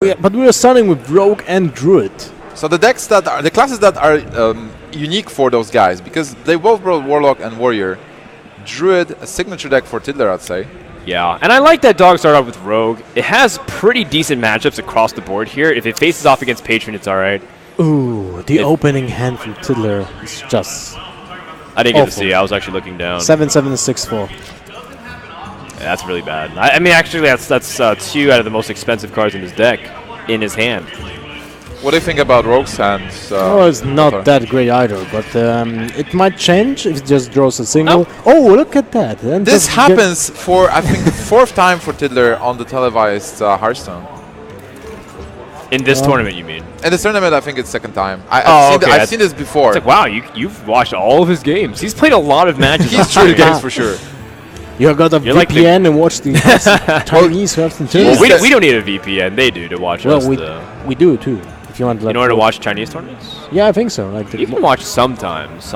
Yeah, but we are starting with Rogue and Druid. So the decks that are the classes that are unique for those guys, because they both brought Warlock and Warrior. Druid, a signature deck for Tiddler, I'd say. Yeah, and I like that Dog started off with Rogue. It has pretty decent matchups across the board here. If it faces off against Patron, it's alright. Ooh, the opening hand from Tiddler is just I didn't get to see. I was actually looking down. 7-7-6-4. Yeah, that's really bad. I mean, actually, that's 2 out of the most expensive cards in his deck, in his hand. What do you think about Rogue's hand? Oh, it's not that great either, but it might change if it just draws a single. Oh, look at that. And this happens for, I think, the 4th time for Tiddler on the televised Hearthstone. In this tournament, you mean? In this tournament, I think it's 2nd time. I've seen this before. It's like, wow, you've watched all of his games. He's played a lot of matches. He's true games for sure. You got a VPN like and watch the Chinese Hearthstone tournament. Well, we don't need a VPN. They do to watch us. We do too. If you want, like, in order to watch Chinese tournaments? Yeah, I think so. Like you can watch sometimes,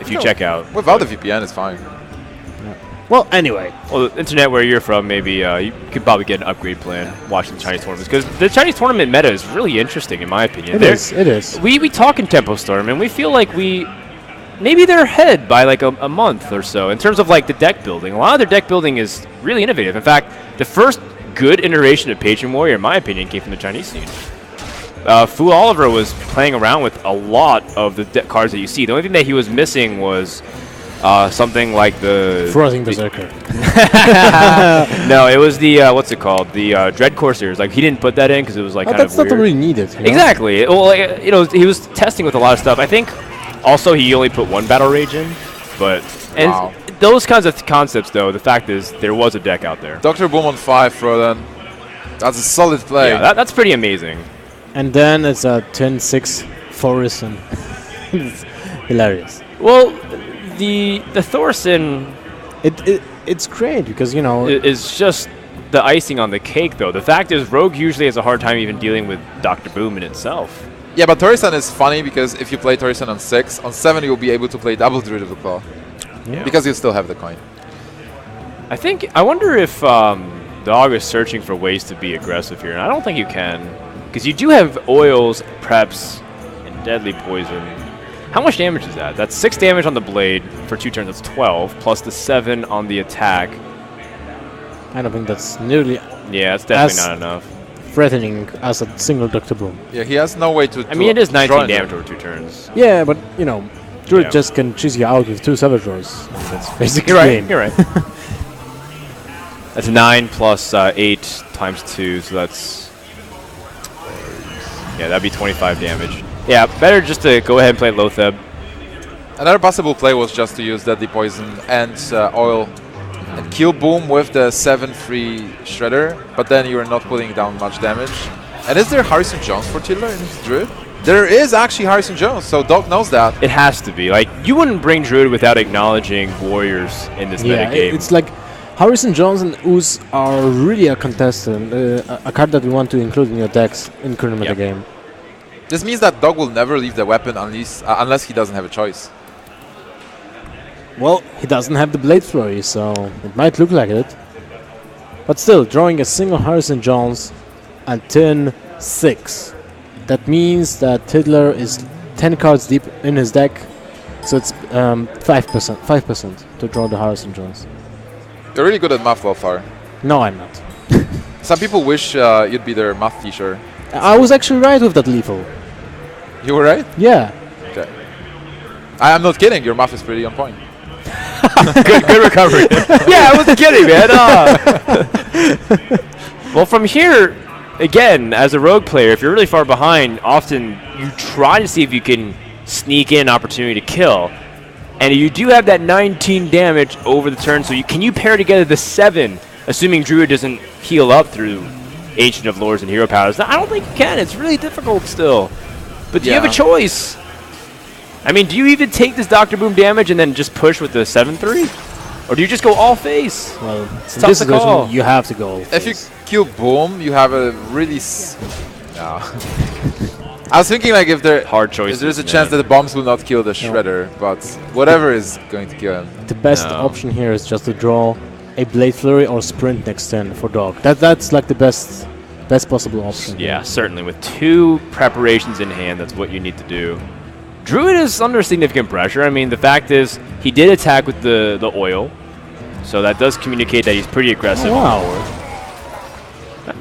if you check out. Without the VPN, it's fine. Yeah. Well, anyway. Well, the internet where you're from, maybe you could probably get an upgrade plan watching the Chinese tournaments, because the Chinese tournament meta is really interesting, in my opinion. It is. We talk in Tempo Storm, and we feel like maybe they're ahead by like a month or so in terms of like the deck building. A lot of their deck building is really innovative. In fact, the first good iteration of Patron Warrior, in my opinion, came from the Chinese scene. Fu Oliver was playing around with a lot of the cards that you see. The only thing that he was missing was something like the Frothing Berserker. No, it was the what's it called? The Dread Corsairs. Like he didn't put that in because it was like kind of weird. That's not really needed. You know? Exactly. Well, he was testing with a lot of stuff. I think also he only put 1 Battle Rage in, but those kinds of concepts though. The fact is there was a deck out there. Dr. Boom on 5 Froden. That's a solid play. Yeah, that's pretty amazing. And then it's a 10-6 Thorison. It's hilarious. Well, the Thorison, it's great because is just the icing on the cake though. The fact is, Rogue usually has a hard time even dealing with Dr. Boom in itself. Yeah, but Thorison is funny because if you play Thorison on 6, on 7 you'll be able to play double Druid of the Claw. Yeah. Because you still have the coin. I wonder if Dog is searching for ways to be aggressive here, and I don't think you can. Because you do have oils, preps, and deadly poison. How much damage is that? That's 6 damage on the blade for 2 turns. That's 12 plus the 7 on the attack. I don't think that's nearly. Yeah, it's definitely not enough. Threatening as a single Dr. Boom. Yeah, he has no way to. I mean, it is 19 damage over 2 turns. Yeah, but Druid just can cheese you out with 2 Savage Roars. That's basically You're right. That's 9 plus 8 times 2, so that's. Yeah, that'd be 25 damage. Yeah, better just to go ahead and play Lotheb. Another possible play was just to use Deadly Poison and Oil and kill Boom with the 7-free Shredder, but then you are not putting down much damage. And is there Harrison Jones for Tiddler in his Druid? There is actually Harrison Jones, so Dog knows that. It has to be. Like, you wouldn't bring Druid without acknowledging Warriors in this metagame. It's like Harrison Jones and Ooze are really a contestant, a card that you want to include in your decks in current metagame. This means that Dog will never leave the weapon unless he doesn't have a choice. Well, he doesn't have the Blade Flurry, so it might look like it. But still, drawing a single Harrison Jones and 10-6. That means that Tiddler is 10 cards deep in his deck, so it's 5% to draw the Harrison Jones. You're really good at math, Lothar. No, I'm not. Some people wish you'd be their math teacher. I was actually right with that lethal. You were right? Yeah. Okay. I'm not kidding. Your math is pretty on point. good recovery. Yeah, I wasn't kidding, man. Well, from here, again, as a rogue player, if you're really far behind, often you try to see if you can sneak in an opportunity to kill. And you do have that 19 damage over the turn, so can you pair together the 7, assuming Druid doesn't heal up through Ancient of Lords and Hero Powers? I don't think you can. It's really difficult still. But do you have a choice? I mean, do you even take this Dr. Boom damage and then just push with the 7-3? Or do you just go all face? Well, in it's this situation, you have to go all face. If you kill Boom, you have a really... No. I was thinking like if there's a chance that the bombs will not kill the Shredder, but whatever is going to kill him. The best option here is just to draw a Blade Flurry or Sprint next turn for Dog. That's like the best best possible option. Yeah, certainly. With 2 preparations in hand, that's what you need to do. Druid is under significant pressure. I mean, the fact is, he did attack with the oil, so that does communicate that he's pretty aggressive. Wow.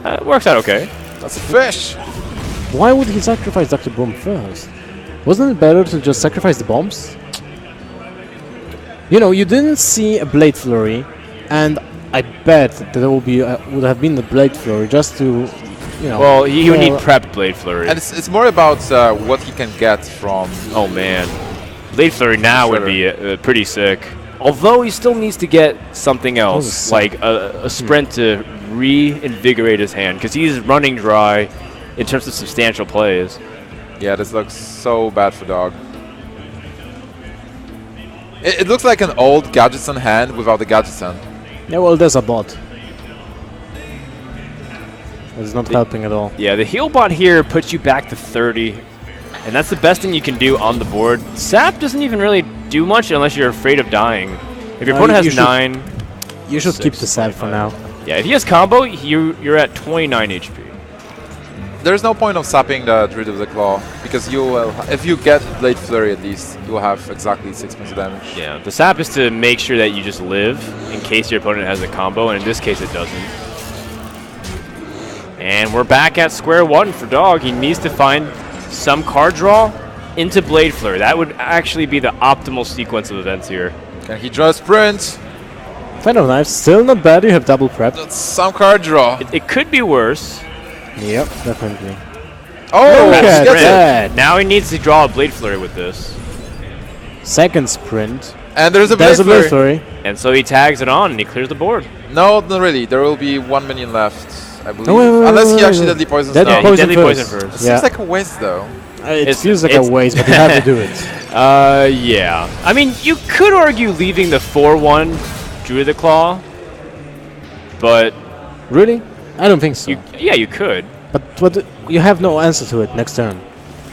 It works out okay. That's a fish. Why would he sacrifice Dr. Boom first? Wasn't it better to just sacrifice the bombs? You know, you didn't see a Blade Flurry, and I bet that there will be would have been the Blade Flurry just to, you know. Well, he would need prep Blade Flurry. And it's more about what he can get from. Oh man, Blade Flurry now would be pretty sick. Although he still needs to get something else, like a sprint to reinvigorate his hand, because he's running dry in terms of substantial plays. Yeah, this looks so bad for Dog. It looks like an old Gadgetzan hand without the Gadgetzan. Yeah, well, there's a bot. It's not helping at all. Yeah, the heal bot here puts you back to 30, and that's the best thing you can do on the board. Sap doesn't even really do much unless you're afraid of dying. If your opponent has 9... You should keep the sap for now. Yeah, if he has combo, you're at 29 HP. There's no point of sapping the Druid of the Claw, because you will, if you get Blade Flurry at least, you will have exactly 6 points of damage. Yeah, the sap is to make sure that you just live in case your opponent has a combo, and in this case it doesn't. And we're back at square one for Dog. He needs to find some card draw into Blade Flurry. That would actually be the optimal sequence of events here. Can he draw a sprint? Fan of Knives, still not bad. You have double prep. That's some card draw. It could be worse. Yep, definitely. Oh, Look at gets it. that. Now he needs to draw a Blade Flurry with this. Second sprint. And there's a There's Blade a Flurry. Blade Flurry. And so he tags it on and he clears the board. No, not really. There will be 1 minion left, I believe. No, wait, Unless he wait, actually wait. deadly poisons Deadly now. poison deadly first. poison first. It seems like a waste, though. It feels like a waste, but you have to do it. Yeah. I mean, you could argue leaving the 4-1 Druid the Claw, but Really? I don't think so. you could. But you have no answer to it next turn.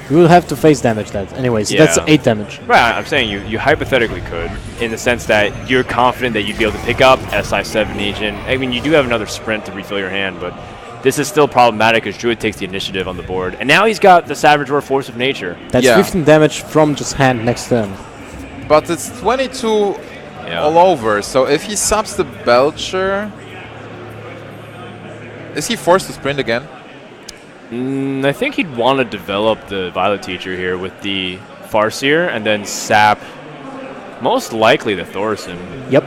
You will have to face damage that anyway, so that's Yeah. 8 damage. Right, I'm saying you hypothetically could, in the sense that you're confident that you'd be able to pick up SI7 Agent. I mean, you do have another sprint to refill your hand, but this is still problematic as Druid takes the initiative on the board. And now he's got the Savage Roar Force of Nature. That's 15 damage from just hand next turn. But it's 22 all over, so if he subs the Belcher... Is he forced to sprint again? I think he'd want to develop the Violet Teacher here with the Farseer and then sap most likely the Thorson. Yep.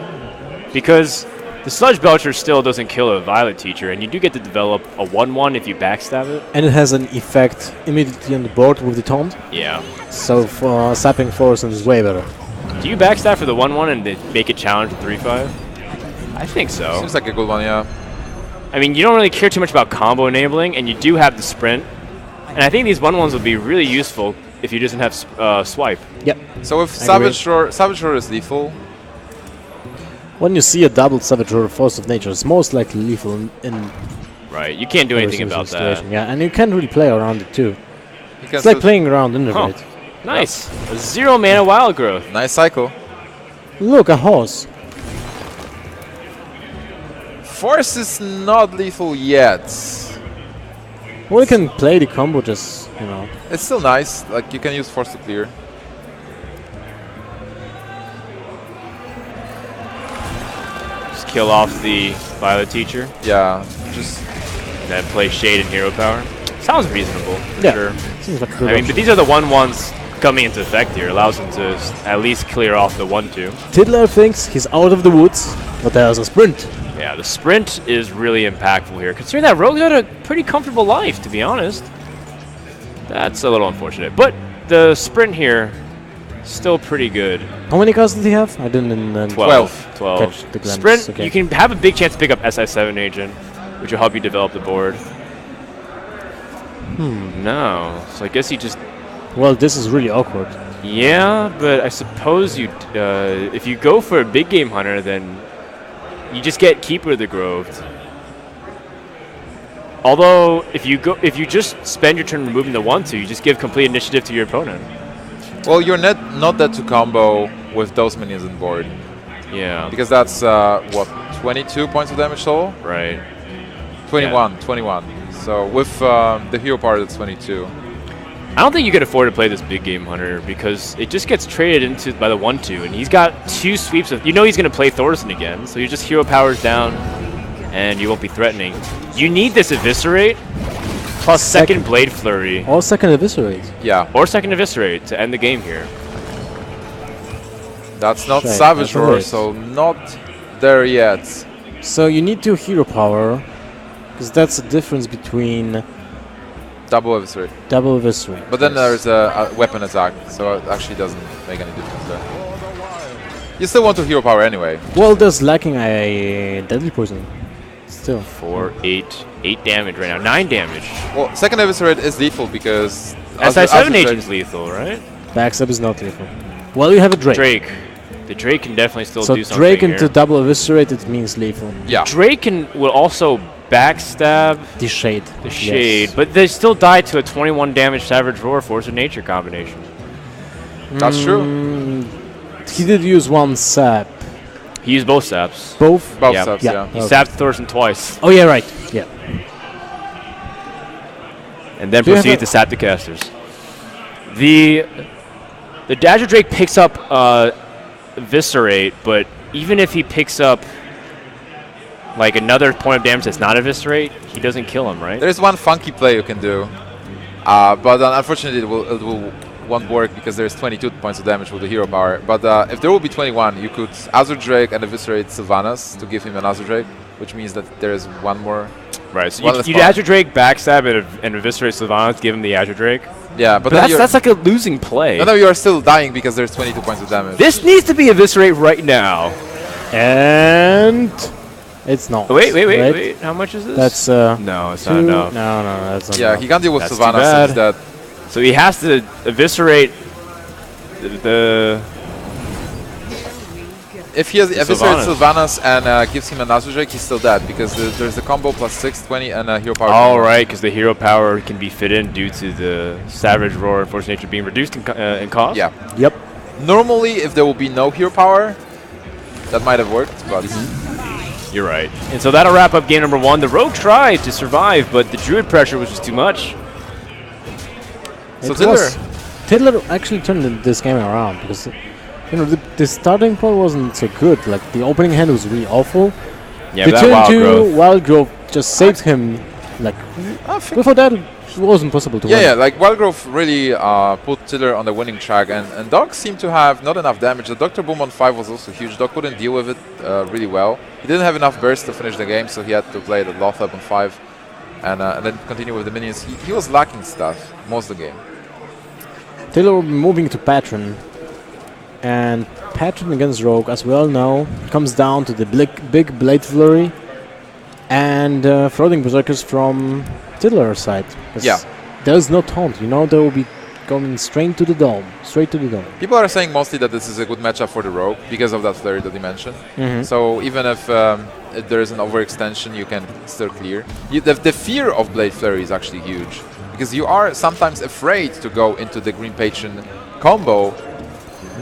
Because the Sludge Belcher still doesn't kill a Violet Teacher, and you do get to develop a 1-1 if you backstab it. And it has an effect immediately on the board with the taunt. Yeah. So for sapping Thorson is way better. Do you backstab for the 1-1 and then make it challenge to 3-5? I think so. Seems like a good one, yeah. I mean, you don't really care too much about combo enabling, and you do have the sprint. And I think these 1-1s would be really useful if you doesn't have swipe. Yep. So if Savage Roar is lethal... When you see a double Savage Roar Force of Nature, it's most likely lethal in Right, you can't do anything about that. Yeah, and you can't really play around it too. He can It's like still- playing around Innervate. Nice. A 0 mana Wild Growth. Nice cycle. Look, a horse. Force is not lethal yet. Well, you can play the combo just, you know. It's still nice, like you can use Force to clear. Just kill off the Violet Teacher, Yeah, just... then play Shade and Hero Power. Sounds reasonable. for Yeah. Sure. Seems like a good I mean, option. but these are the 1-1s coming into effect here. Allows him to at least clear off the 1-2. Tiddler thinks he's out of the woods, but there's a sprint. Yeah, the sprint is really impactful here. Considering that Rogue's had a pretty comfortable life, to be honest. That's a little unfortunate. But the sprint here, still pretty good. How many cards did he have? I didn't. 12. Catch the glance, Sprint, okay. you can have a big chance to pick up SI7 Agent, which will help you develop the board. No. So I guess you just... Well, this is really awkward. Yeah, but I suppose you, if you go for a big game hunter, then you just get Keeper of the Grove. Although, if you just spend your turn removing the 1-2, you just give complete initiative to your opponent. Well, you're not dead to combo with those minions on board. Yeah. Because that's, what, 22 points of damage total? Right. 21, 21. So with the hero power, that's 22. I don't think you could afford to play this big game Hunter because it just gets traded into by the 1-2, and he's got 2 sweeps of. You know he's going to play Thorson again, so you just hero powers down, and you won't be threatening. You need this Eviscerate plus second Blade Flurry. Or second Eviscerate. Yeah. Or second Eviscerate to end the game here. That's not Shite, Savage that's Roar, alright. so not there yet. So you need to hero power, because that's the difference between Double Eviscerate. double Eviscerate. But then yes. there's a weapon attack, so it actually doesn't make any difference there. You still want to hero power anyway. Well, there's lacking a deadly poison. Still. 4, 8 damage right now. 9 damage. Well, second Eviscerate is lethal because SI7 Azure agent's lethal, right? Backstab is not lethal. Well, you have a Drake. Drake. The Drake can definitely still So do something Drake here. into double Eviscerate, it means lethal. Yeah. Drake will also backstab The Shade. the Shade, but they still die to a 21 damage Savage Roar Force of Nature combination. That's true. He did use one sap. He used both saps. Both? Both Yeah. subs, Yeah. yeah. He Okay. sapped Thorson twice, Oh, yeah, right. Yeah. and then Do you have proceeded to sap the casters. The Dazzle Drake picks up Eviscerate, but even if he picks up like another point of damage that's not Eviscerate, he doesn't kill him, right? There's one funky play you can do, but unfortunately won't work because there's 22 points of damage with the hero power. But if there will be 21, you could Azure Drake and Eviscerate Sylvanas to give him an Azure Drake, which means that there's one more. Right, so One you less you'd power. Azure Drake backstab and Eviscerate Sylvanas, give him the Azure Drake. Yeah, But then that's like a losing play. no, you are still dying because there's 22 points of damage. This needs to be Eviscerate right now. And it's not. Wait. How much is this? That's no, it's 2. not enough. No, that's not Yeah, enough. he can't deal with That's too Sylvanas bad. since that. So he has to Eviscerate the If he has Eviscerate Sylvanas. Sylvanas and gives him an Azure Drake, he's still dead because there's the combo plus 6, 20 and a hero power. all right, because the hero power can be fit in due to the Savage Roar and Force of Nature being reduced in cost. Yeah. Yep. Normally, if there will be no hero power, that might have worked, but You're right. And so that'll wrap up game number 1. The Rogue tried to survive, but the Druid pressure was just too much. So It was- Tiddler actually turned this game around because the starting point wasn't so good. Like the opening hand was really awful. Yeah, the that turn wild 2 growth. Wild Growth just saved him. Like before that, it wasn't possible to win. yeah, like Wildgrowth really put Tiddler on the winning track, and Doc seemed to have not enough damage. The Dr. Boom on 5 was also huge. Doc couldn't deal with it really well. He didn't have enough burst to finish the game, so he had to play the Lothab on 5 and then continue with the minions. He was lacking stuff most of the game. Tiddler moving to Patron, and Patron against Rogue, as we all know, comes down to the big Blade Flurry and floating Berserkers from Tiddler's side. 'Cause Yeah. there's no taunt. You know they will be going straight to the dome. People are saying mostly that this is a good matchup for the Rogue because of that flurry that you mentioned. So even if there is an overextension, you can still clear. The fear of Blade Flurry is actually huge because you are sometimes afraid to go into the Green Patron combo,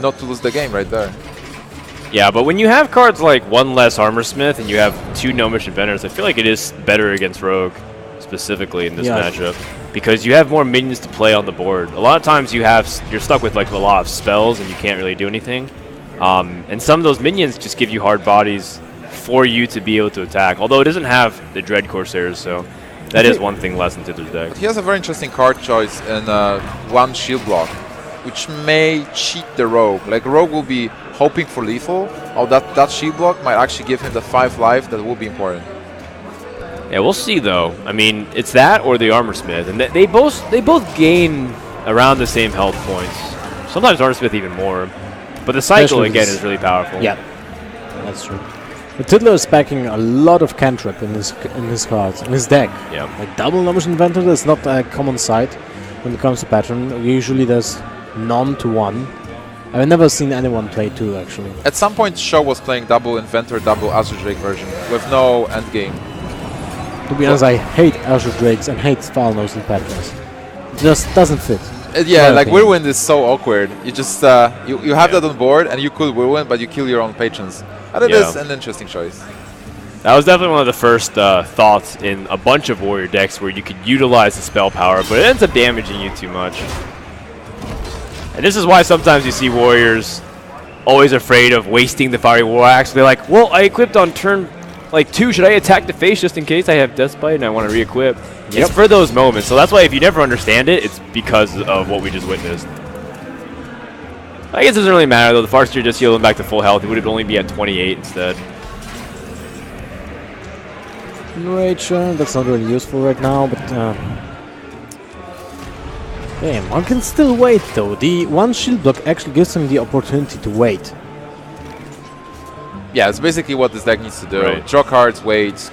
not to lose the game right there. Yeah, but when you have cards like one less Armorsmith and you have 2 Gnomish Inventors, I feel like it is better against Rogue, specifically in this Yeah. matchup, because you have more minions to play on the board. A lot of times you're stuck with like a lot of spells and you can't really do anything. And some of those minions just give you hard bodies for you to be able to attack, although it doesn't have the Dread Corsairs, so that is one thing less in Tiddler's deck. But he has a very interesting card choice in one shield block, which may cheat the Rogue. Like Rogue will be hoping for lethal. Oh, that shield block might actually give him the 5 life that will be important. Yeah, we'll see though. I mean, it's that or the Armorsmith, and they both gain around the same health points. Sometimes Armorsmith even more, but the cycle Especially again this- is really powerful. Yeah, that's true. But Tiddler is packing a lot of cantrip in his cards, in his deck. Yeah. Like double Gnomish Inventor is not a common sight when it comes to Patron. Usually there's none to 1. I've never seen anyone play 2 actually. At some point, Show was playing double Inventor, double Azure Drake version with no endgame. To be honest, I hate Azure Drakes and hate Falnos and Patrons. It just doesn't fit. Yeah, My like opinion. Whirlwind is so awkward. You just you have that on board and you could Whirlwind, but you kill your own patrons. And it Yeah. is an interesting choice. That was definitely one of the first thoughts in a bunch of warrior decks where you could utilize the spell power, but it ends up damaging you too much. And this is why sometimes you see warriors always afraid of wasting the fiery war axe. They're like, well, I equipped on turn like 2. Should I attack the face just in case I have Death Bite and I want to re-equip? It's for those moments. So that's why if you never understand it, it's because of what we just witnessed. I guess it doesn't really matter though. The Farseer just healed him back to full health. It would only be at 28 instead. Rage, that's not really useful right now, but damn, one can still wait though. The one shield block actually gives him the opportunity to wait. Yeah, it's basically what this deck needs to do. Right. Draw cards, wait,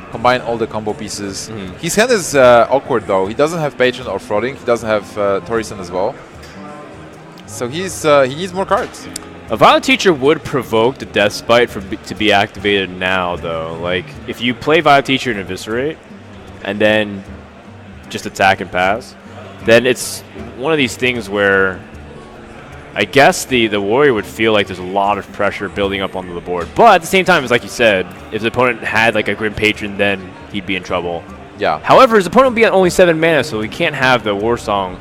combine all the combo pieces. His hand is awkward though. He doesn't have Patron or Frauding. He doesn't have Torison as well. So he needs more cards. A Violet Teacher would provoke the Death Spite to be activated now, though. Like, if you play Violet Teacher and Eviscerate, and then just attack and pass, then it's one of these things where I guess the warrior would feel like there's a lot of pressure building up onto the board. But at the same time, it's like you said, if the opponent had like a Grim Patron, then he'd be in trouble. Yeah. However, his opponent would be at only 7 mana, so he can't have the War Song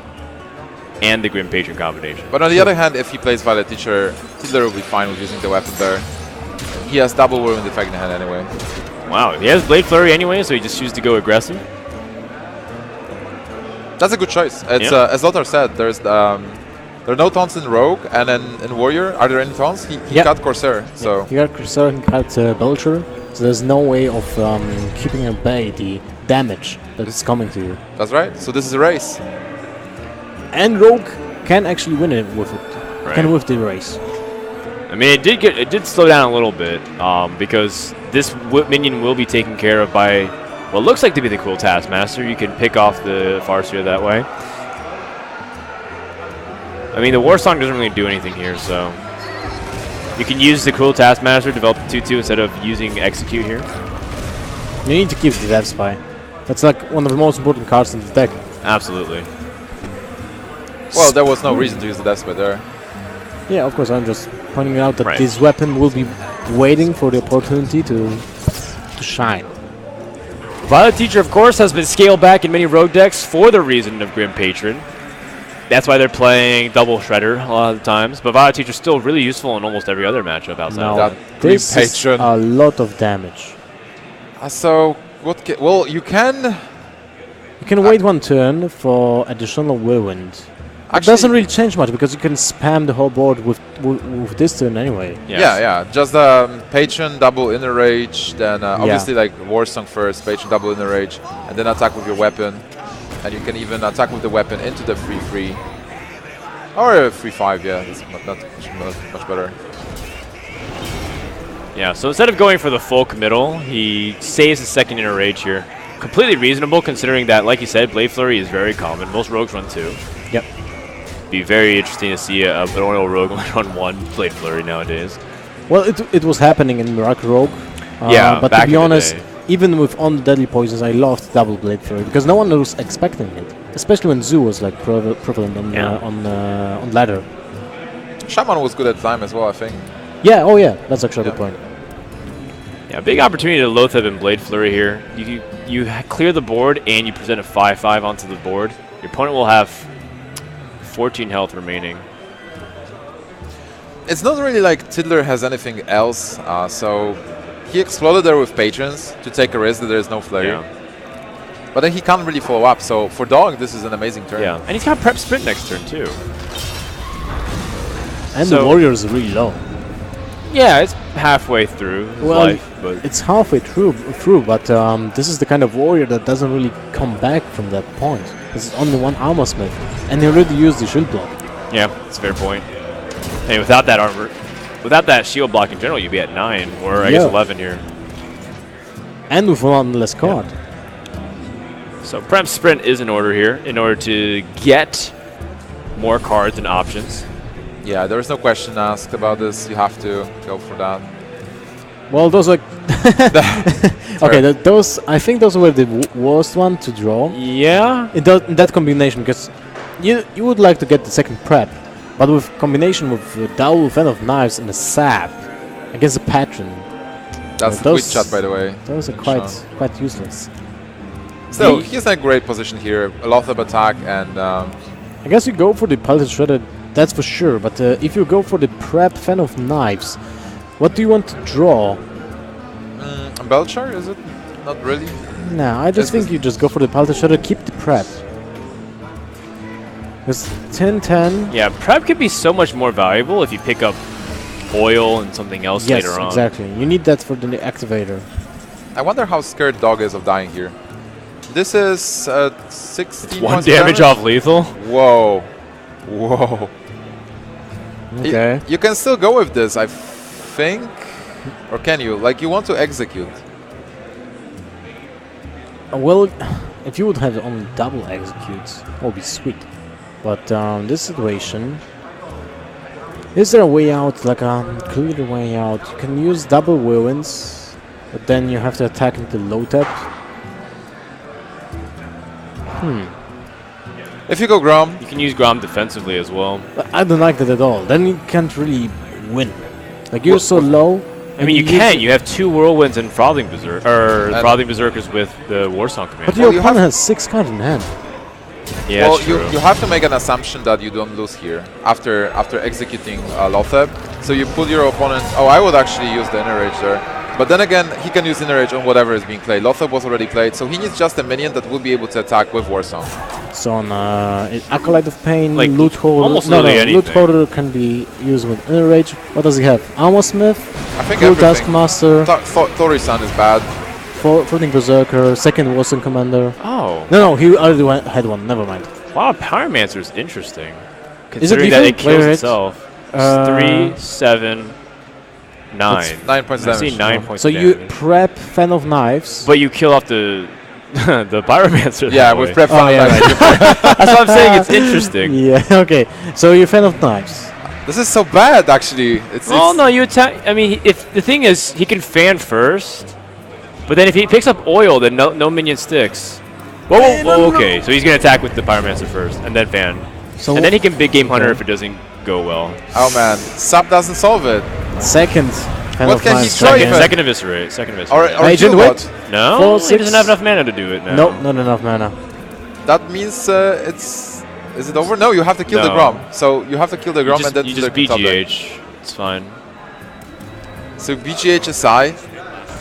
and the Grim Patron combination. But on the other hand, if he plays Violet Teacher, Tiddler will be fine with using the weapon there. He has double Whirlwind Effect in hand anyway. Wow, he has Blade Flurry anyway, so he just chooses to go aggressive. That's a good choice. It's as Lothar said, there are no taunts in Rogue, and then in Warrior, are there any taunts? He got Corsair, so... He got Corsair, he got Belcher, so there's no way of keeping at bay the damage that is coming to you. That's right, so this is a race. And Rogue can actually win it with it. Right. Can with the race. I mean, it did slow down a little bit because this minion will be taken care of by what looks like to be the Cruel Taskmaster. You can pick off the Farseer that way. I mean, the War Song doesn't really do anything here, so you can use the Cruel Taskmaster, develop the 2/2 instead of using Execute here. You need to keep the Death Spy. That's like one of the most important cards in the deck. Absolutely. Well, there was no reason to use the Death Spell there. Yeah, of course, I'm just pointing out that Right. this weapon will be waiting for the opportunity to shine. Violet Teacher, of course, has been scaled back in many rogue decks for the reason of Grim Patron. That's why they're playing double Shredder a lot of the times. But Violet Teacher is still really useful in almost every other matchup outside No, of that. this Grim is Patron. a lot of damage. So, what well, you can... You can wait one turn for additional Whirlwind. It Actually, doesn't really change much because you can spam the whole board with this turn anyway. Yes. Yeah. Just Patron, double Inner Rage, then obviously like War Song first, Patron, double Inner Rage, and then attack with your weapon. And you can even attack with the weapon into the 3/3. Or a 3/5, yeah, that's much better. Yeah, so instead of going for the full committal, he saves his second Inner Rage here. Completely reasonable considering that, like you said, Blade Flurry is very common. Most rogues run 2. Yep. Be very interesting to see an oil rogue run 1 Blade Flurry nowadays. Well, it was happening in Miracle Rogue. Yeah, but back to be in the honest, day. even with on the deadly poisons, I loved double Blade Flurry because no one was expecting it, especially when Zoo was like prevalent on ladder. Shaman was good at the time as well, I think. Yeah. Oh yeah. That's actually a good point. Yeah, big opportunity to Loatheb and Blade Flurry here. You clear the board and you present a 5/5 onto the board. Your opponent will have 14 health remaining. It's not really like Tiddler has anything else, so he exploded there with Patrons to take a risk that there's no flurry. Yeah. But then he can't really follow up, so for Dog, this is an amazing turn. Yeah, and he's got Prep Sprint next turn too. And So- the warrior is really low. Yeah, it's halfway through his Well, life, but it's halfway through, but this is the kind of warrior that doesn't really come back from that point. This is only one armor smith, and he already used the shield block. yeah, it's a fair point. And without that armor, without that shield block in general, you'd be at 9 or I guess Yeah. 11 here. And with one less card. So Prep Sprint is in order here in order to get more cards and options. Yeah, there is no question asked about this. You have to go for that. Well, those are okay. Those I think those were the worst one to draw Yeah. in that combination because you would like to get the second prep, but with combination with Double Fan of Knives and a Sap against a Patron, That's the those- tweet chat, by the way. Those are quite useless. Still, he's in a great position here. A lot of attack and I guess you go for the Pulse Shredder, that's for sure. But if you go for the Prep Fan of Knives, what do you want to draw? Belchar, is it? Not really. No, I just think you just go for the Pulse Shredder, keep the Prep. Because 10-10. Yeah, prep could be so much more valuable if you pick up oil and something else Yes, later on. exactly. You need that for the activator. I wonder how scared Dog is of dying here. This is 16 One points damage off lethal. Whoa. Whoa. Okay. You can still go with this, I think. Or can you? Like, you want to execute. Well, if you would have only double executes, that would be sweet. But this situation, is there a way out, like a clear way out? You can use double whirlwinds, but then you have to attack into low tap. If you go Grom, You can use Grom defensively as well. But I don't like that at all. Then you can't really win. Like you're so low. I mean, you can. You have 2 whirlwinds and frothing berserk, or frothing berserkers with the Warsong command. But your opponent has 6 cards in hand. Yeah, well, that's true. you have to make an assumption that you don't lose here after executing Lotheb. So you put your opponent. Oh, I would actually use the Inner Rage there. But then again, he can use Inner Rage on whatever is being played. Lotheb was already played, so he needs just a minion that will be able to attack with Warsong. So on Acolyte of Pain, Like, Loot Holder. almost No, literally Loot anything. Holder can be used with Inner Rage. What does he have? Armor Smith, I think Full everything. Taskmaster, Thorisan is bad. Floating Berserker, second Warsong Commander. Oh, No, he already had one. Never mind. wow, Pyromancer is interesting. Is it Considering that lethal? it kills Player hit? itself. Uh, 3, 7, 9. It's 9 points I see damage. 9 points So of you damage. prep Fan of Knives. But you kill off the the Pyromancer. Yeah, that with way. prep. Oh, yeah, That's what I'm saying. It's interesting. Yeah, okay. So you're Fan of Knives. This is so bad, actually. It's Well, no, you attack. I mean, if the thing is, he can fan first, but then if he picks up oil, then no minion sticks. Whoa, okay. So he's gonna attack with the Pyromancer first, and then fan, So and then he can big game hunter if it doesn't go well. Oh man, Sap doesn't solve it. second Fan What of can he Knives. try? Second, Even- second eviscerate. Second Or, eviscerate. or Agent Killbot. Wit? No, 4, he 6. doesn't have enough mana to do it now. Nope, not enough mana. That means it's. Is it over? No, you have to kill the No. Grom. So you have to kill the Grom and then You do just the top deck. BGH. It's fine. So BGH aside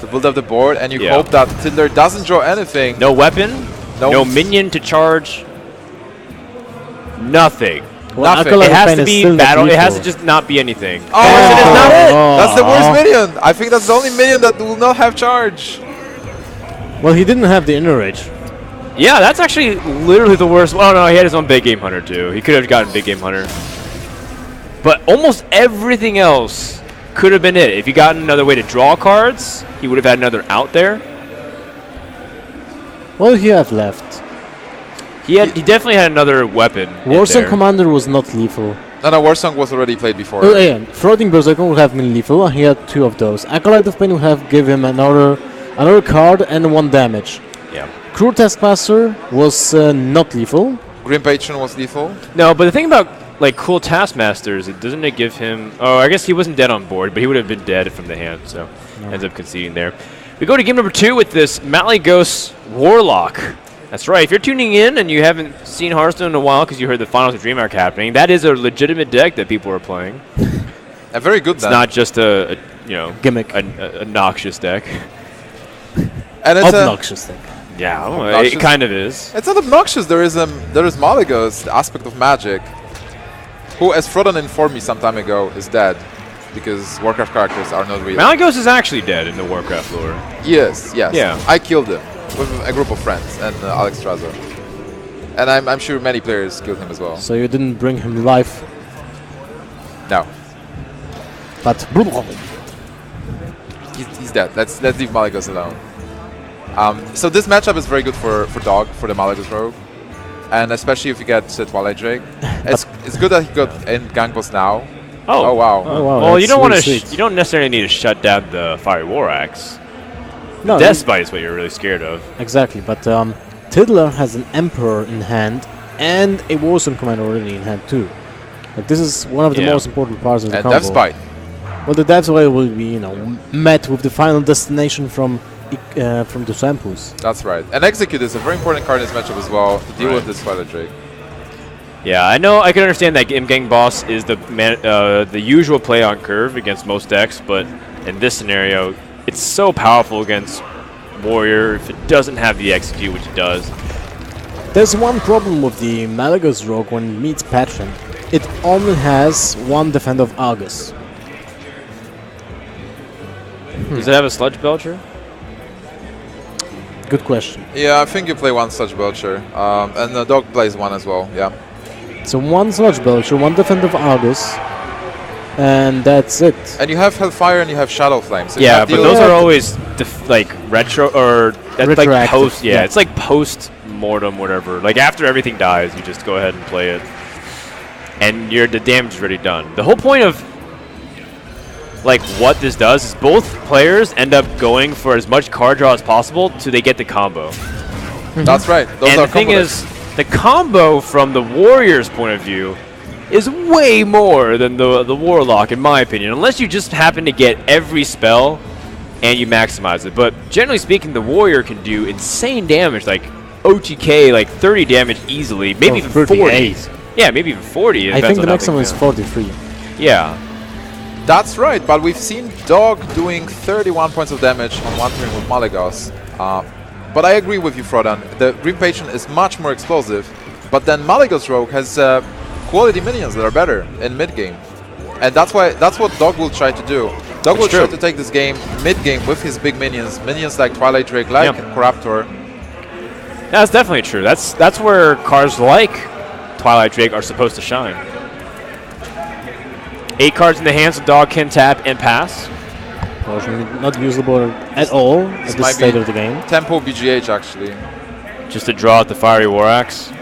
to build up the board, and you Yeah. hope that Tiddler doesn't draw anything. No weapon. No. No minion to charge. Nothing. Well, Nothing. Acolyte It of has Pain to is be still not battle. It has to lethal. just not be anything. Oh, It's not it. That's the worst Aw. minion. I think that's the only minion that will not have charge. Well, he didn't have the Inner Rage. Yeah, that's actually literally the worst. Oh no, he had his own big game hunter too. He could have gotten big game hunter. But almost everything else could have been it. If he got another way to draw cards, he would have had another out there. What did he have left? He definitely had another weapon. in Warsong there. Commander was not lethal. No, Warsong was already played before. Oh, yeah, Floating Berserker would have been lethal. He had 2 of those. Acolyte of Pain would have given him another card and 1 damage. Yeah. Cruel Taskmaster was not lethal. Grim Patron was lethal. No, but the thing about like cool Taskmasters, doesn't it give him? Oh, I guess he wasn't dead on board, but he would have been dead from the hand, so ends up conceding there. We go to game number 2 with this Malygos Warlock. That's right. If you're tuning in and you haven't seen Hearthstone in a while because you heard the finals of Dreamhack happening, that is a legitimate deck that people are playing. A very good It's then. not just a Gimmick. a noxious deck. And it's Obnoxious thing. Yeah, Obnoxious? it kind of is. It's not obnoxious. There is Malygos, the aspect of magic, who, as Frodon informed me some time ago, is dead because Warcraft characters are not real. Malygos is actually dead in the Warcraft lore. Yes. Yeah. I killed him with a group of friends and Alex Strazo. And I'm sure many players killed him as well. So you didn't bring him life, No, but he's dead. Let's leave Malygos alone. So this matchup is very good for Dog, for the Malygos rogue. And especially if you get Twilight Drake. It's good that he got in Gang Boss now. Oh, wow. Oh, wow, Well, you that's don't want really to. sweet. You don't necessarily need to shut down the Fiery War Axe. no, Deathbite is what you're really scared of. exactly. But Tiddler has an Emperor in hand and a Warsong Commander already in hand too. Like this is one of the Yeah. most important parts of the And combo. Deathspite. Well, the Death Ray will be, met with the final destination from the Samples. That's right. And Execute is a very important card in this matchup as well to deal with this Twilight Drake. Yeah, I know. I can understand that Gang Boss is the usual play on curve against most decks, but in this scenario, it's so powerful against Warrior if it doesn't have the Execute, which it does. There's one problem with the Malagos Rogue when it meets Patron. It only has one Defender of Argus. Does it have a Sludge Belcher? Good question. Yeah, I think you play one Sludge Belcher. And the Dog plays one as well, yeah. So one Sludge Belcher, one Defender of Argus, and that's it. And you have Hellfire and you have Shadow Flame. So Yeah, but those are always like retro or that's like post. Yeah, it's like post mortem, whatever. Like after everything dies, you just go ahead and play it, and the damage is already done. The whole point of like what this does is both players end up going for as much card draw as possible till they get the combo. That's right. Those And are the thing is, the combo from the Warrior's point of view is way more than the Warlock, in my opinion, unless you just happen to get every spell and you maximize it. But generally speaking, the Warrior can do insane damage, like OTK, like 30 damage easily, maybe even 40. Yeah, maybe even 40. I think the maximum is 43. Yeah. That's right, but we've seen Dog doing 31 points of damage on one turn with Malagos. But I agree with you, Frodan. The Grim Patron is much more explosive, but then Malagos Rogue has quality minions that are better in mid-game. And that's what Dog will try to do. Dog will try to take this game mid-game with his big minions like Twilight Drake, like Corruptor. That's definitely true. That's where cards like Twilight Drake are supposed to shine. 8 cards in the hands of Dog can tap and pass. Not usable at all at this state of the game. Tempo BGH actually. Just to draw out the Fiery War Axe.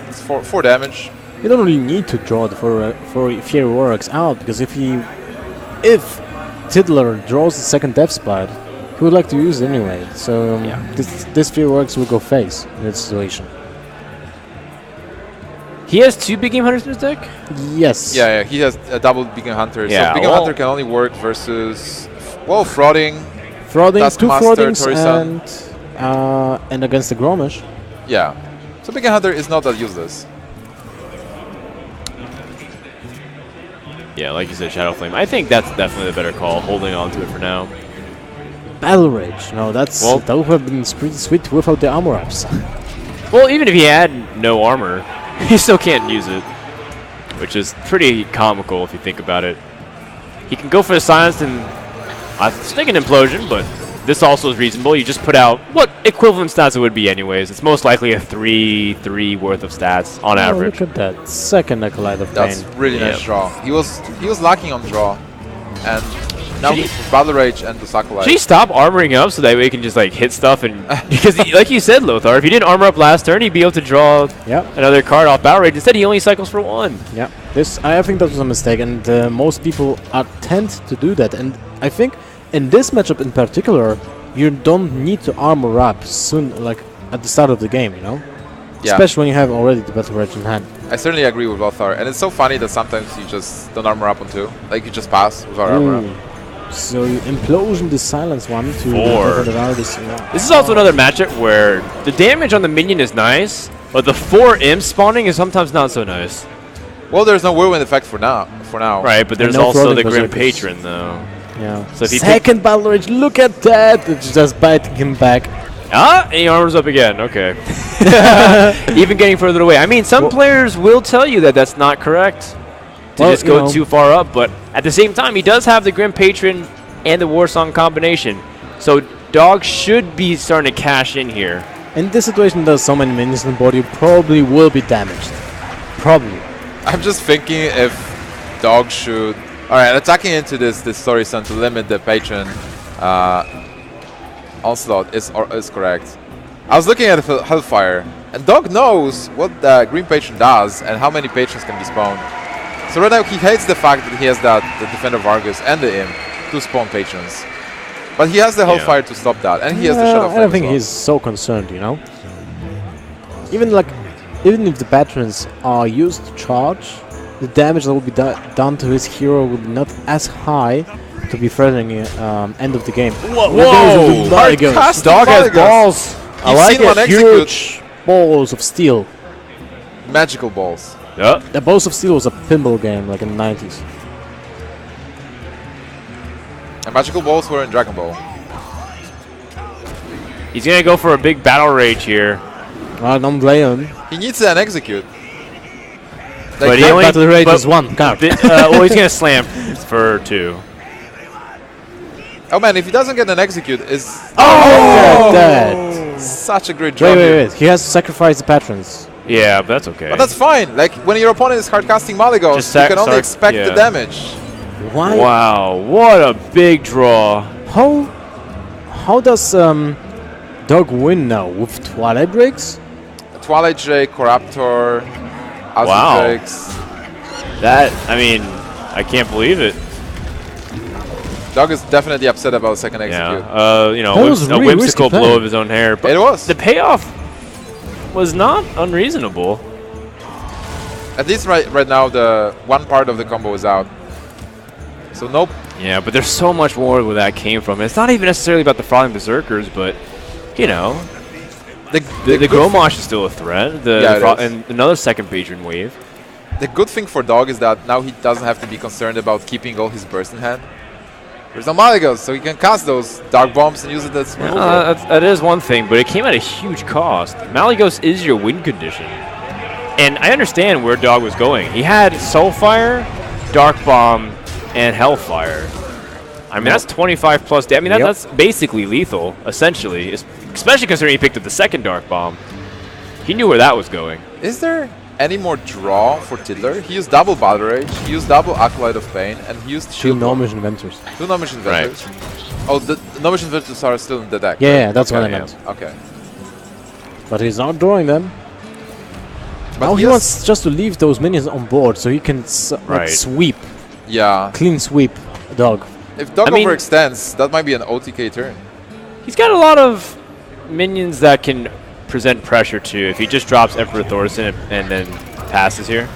It's 4 damage. You don't really need to draw the for Fiery War Axe out, because if Tiddler draws the second Death Spite, he would like to use it anyway. So this Fiery War Axe will go face in this situation. He has 2 Big Game Hunters in his deck? Yes. Yeah, he has a double Beacon Hunter. Yeah, so Beacon Hunter can only work versus, Frauding. Frauding, 2 Taskmaster, Fraudings, and against the Gromish. Yeah. So Beacon Hunter is not that useless. Yeah, like you said, Shadow Flame. I think that's definitely the better call, holding on to it for now. Battle Rage. No, that would have been pretty sweet without the armor ups. Well, even if he had no armor, he still can't use it, which is pretty comical if you think about it. He can go for the silence and I think an implosion, but this also is reasonable. You just put out what equivalent stats it would be anyways. It's most likely a 3 worth of stats on average. Look at that second Acolyte of Pain. That's really nice draw. He was lacking on draw, and now with Battle Rage and the Acolyte. Should he stop armoring up so that way he can just like hit stuff and because like you said, Lothar, if he didn't armor up last turn, he'd be able to draw another card off Battle Rage. Instead, he only cycles for 1. Yeah, I think that was a mistake, and most people tend to do that. And I think in this matchup in particular, you don't need to armor up soon, like at the start of the game, you know? Yeah. Especially when you have already the Battle Rage in hand. I certainly agree with Lothar, and it's so funny that sometimes you just don't armor up on 2. Like, you just pass without armor up. So you implosion the silence one to 4. This is also another matchup where the damage on the minion is nice, but the 4 imps spawning is sometimes not so nice. Well, there's no whirlwind effect for now. Right, but there's also the Grim Patron, though. Yeah. So if you second Battle Rage, look at that! It's just biting him back. And he armors up again. Okay. Even getting further away. I mean, some players will tell you that that's not correct. To just go too far up, but at the same time, he does have the Grim Patron and the Warsong combination. So Dog should be starting to cash in here. In this situation, there's so many minions in the board, you probably will be damaged. Probably. I'm just thinking if Dog should... Alright, attacking into this Story Sun to limit the Patron onslaught is correct. I was looking at Hellfire, and Dog knows what the Green Patron does and how many patrons can be spawned. So right now he hates the fact that he has the Defender of Argus and the Imp to spawn patrons. But he has the Hellfire to stop that, and he has the Shadow Flame. I don't think he's so concerned, you know? Even if the patrons are used to charge, the damage that will be done to his hero will be not as high to be threatening end of the game. Whoa! Hard-cast Dog has Malagas. balls. I You've like seen one it. execute. Huge balls of steel. Magical balls. Yep. The Balls of Steel was a pinball game like in the 90s. And magical balls were in Dragon Ball. He's gonna go for a big battle rage here. I don't blame him. He needs an execute. But he only Battle Rage but- is one card. well, he's gonna slam for 2. Oh man, if he doesn't get an execute, is Dead. such a great job. Wait, here. wait, wait. He has to sacrifice the patrons. Yeah, but that's okay. But that's fine. Like when your opponent is hard casting Malagos, Just you can only start- expect yeah. the damage. Why? Wow, what a big draw. How does Dog win now? With Twilight Breaks? Twilight Drake, Corruptor, Azure Wow. Drakes. That, I mean, I can't believe it. Dog is definitely upset about the second Yeah, execute. you know, That was a really whimsical risky blow play. of his own hair. But It was. the payoff was not unreasonable. At least right now, the one part of the combo is out. So nope. Yeah, but there's so much more where that came from. It's not even necessarily about the Falling Berserkers, but, you know, the good Gromosh is still a threat. Yeah, it is. And another second patron wave. The good thing for Dog is that now he doesn't have to be concerned about keeping all his burst in hand. There's no Malagos, so he can cast those Dark Bombs and use it as removal. That is one thing, but it came at a huge cost. Malagos is your win condition. And I understand where Dog was going. He had Soulfire, Dark Bomb, and Hellfire. I mean, that's 25 plus damage. I mean, that's basically lethal, essentially. Especially considering he picked up the second Dark Bomb. He knew where that was going. Is there any more draw for Tiddler? He used double Battle Rage, he used double Acolyte of Pain, and he used Two Shield Wall. Nomish Inventors. Two Nomish Inventors. Oh, the Nomish Inventors are still in the deck. Yeah, yeah, that's what I Okay, meant. Okay. But he's not drawing them. But Now he yes- wants just to leave those minions on board so he can like Right. sweep, Yeah. clean sweep Dog. If Dog I mean- overextends, that might be an OTK turn. He's got a lot of minions that can present pressure too. If he just drops Emperor Thorson and then passes here,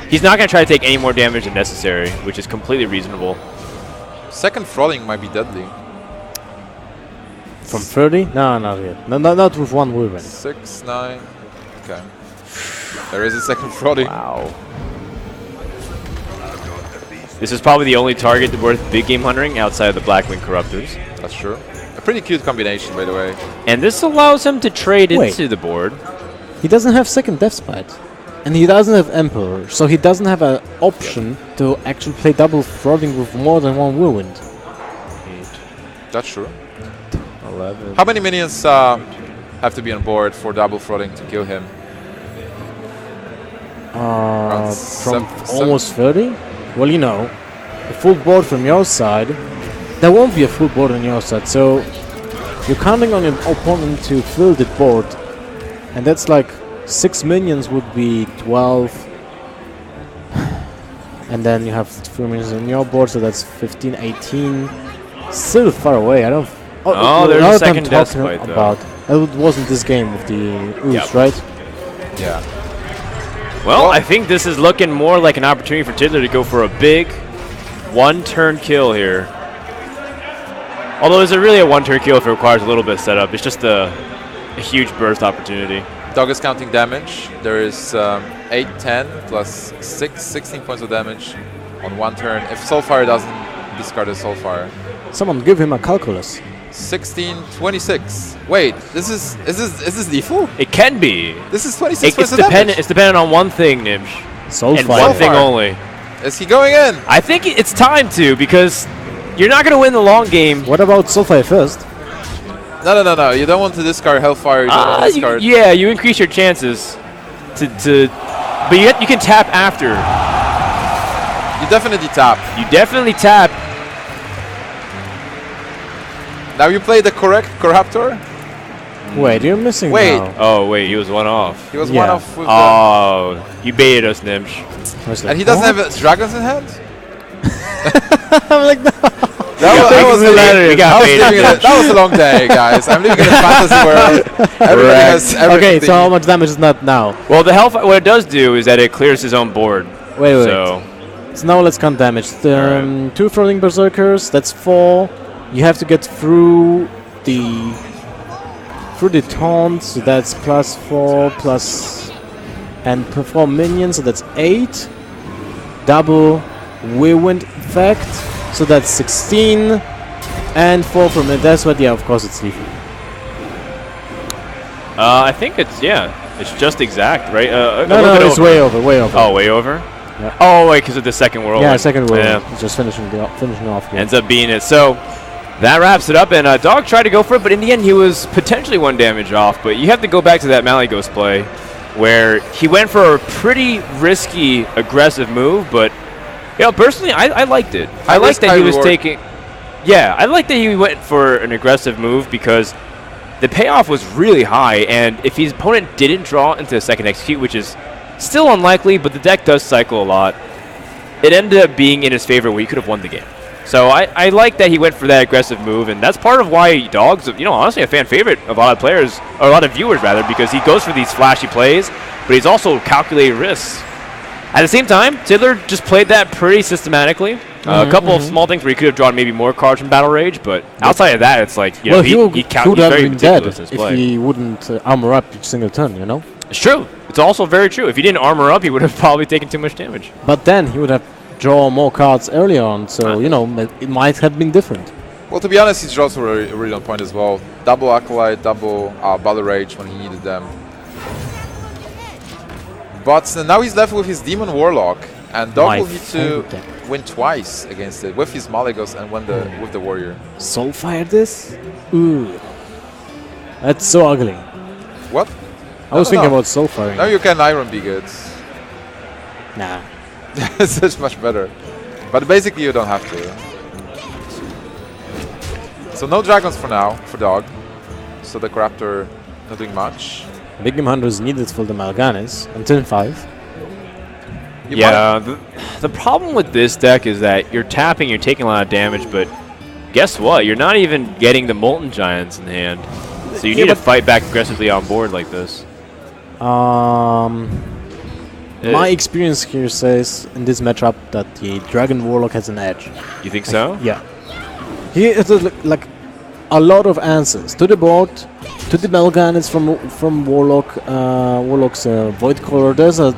he's not going to try to take any more damage than necessary, which is completely reasonable. Second Thralling might be deadly. From 30? No, not yet. No, not with one Wolverine. 6, 9. Okay. There is a second Thralling. Wow. This is probably the only target worth big game hunting outside of the Blackwing Corruptors. That's true. A pretty cute combination, by the way. And this allows him to trade Wait. into the board. He doesn't have second Death Spite. And he doesn't have Emperor, so he doesn't have an option to actually play double throttling with more than one Whirlwind. That's true. 11. How many minions have to be on board for double throttling to kill him? From seven- almost 30? Well, you know, a full board from your side. There won't be a full board on your side, so you're counting on your opponent to fill the board. And that's like 6 minions would be 12. And then you have 3 minions on your board, so that's 15, 18. Still far away. I don't. Oh, there's a now that I'm second Death talking Spite, though. about. It wasn't this game with the Ooze, Yep. right? Yeah. Well, Well- I think this is looking more like an opportunity for Tiddler to go for a big one-turn kill here. Although is it really a one-turn kill if it requires a little bit of setup? It's just a huge burst opportunity. Dog is counting damage. There is 8, 10 plus 6, 16 points of damage on one turn. If Soulfire doesn't discard a Soulfire. Someone give him a calculus. 16, 26. Wait, is this lethal? It can be. This is 26 It's points of dependent. damage. It's dependent on one thing, Nimsh, Soulfire. and one thing Soulfire. only. Is he going in? I think it's time to, because you're not going to win the long game. What about Soulfire first? No. You don't want to discard Hellfire. You don't want to discard. Yeah, you increase your chances to but you can tap after. You definitely tap. You definitely tap. Now you play the correct Corruptor. Wait, you're missing Wait. now. Oh wait, he was one off. He was Yeah. one off with Oh, you baited us, Nimsh. Honestly. and he doesn't What? have dragons in hand? I'm like, no. That was hilarious. that was a long day, guys. I'm living in a fantasy world. Everybody has Okay, everything. so how much damage is that now? Well, the Hellfire, what it does do is that it clears his own board. Wait. So So now let's count damage. The, 2 Throwing Berserkers, that's 4. You have to get through the taunt, so that's +4 plus and perform minions, so that's 8. Double whirlwind effect, so that's 16. And 4 from it. That's what. Yeah, of course it's lethal. I think it's just exact, right? No, it's way over. Oh, way over. Yeah. Oh, wait, because of the second world. Yeah, second world. Yeah. Just finishing off. Here. Ends up being it. So that wraps it up. And Dog tried to go for it, but in the end, he was potentially 1 damage off. But you have to go back to that Malygos play where he went for a pretty risky, aggressive move. But, personally, I liked it. I liked that he was taking... Yeah, I like that he went for an aggressive move because the payoff was really high. And if his opponent didn't draw into a second execute, which is still unlikely, but the deck does cycle a lot, it ended up being in his favor where he could have won the game. So I like that he went for that aggressive move, and that's part of why Dog's, honestly a fan favorite of a lot of players, or a lot of viewers rather, because he goes for these flashy plays, but he's also calculated risks. At the same time, Tiddler just played that pretty systematically. A couple of small things where he could have drawn maybe more cards from Battle Rage, but outside of that, it's like, he could have been dead if he wouldn't armor up each single turn, It's true. It's also very true. If he didn't armor up, he would have probably taken too much damage. But then he would have drawn more cards earlier on, so, it might have been different. Well, to be honest, his draws were really on point as well. Double Acolyte, double Battle Rage when he needed them. But now he's left with his Demon Warlock, and Dog will need to win twice against it with his Malygos and with the Warrior. Soulfire this? Ooh. That's so ugly. What? I was thinking about Soulfiring. Now you can Iron Bigots. Nah. It's much better. But basically you don't have to. So no dragons for now, for Dog. So the Corruptor not doing much. Big Game Hunter is needed for the Malganis until 5. The problem with this deck is that you're tapping, you're taking a lot of damage, but guess what? You're not even getting the Molten Giants in hand. So you need to fight back aggressively on board like this. My experience here says in this matchup that the Dragon Warlock has an edge. You think so? Yeah. He has like a lot of answers to the board, to the Malganis from Warlock's Void Caller. There's a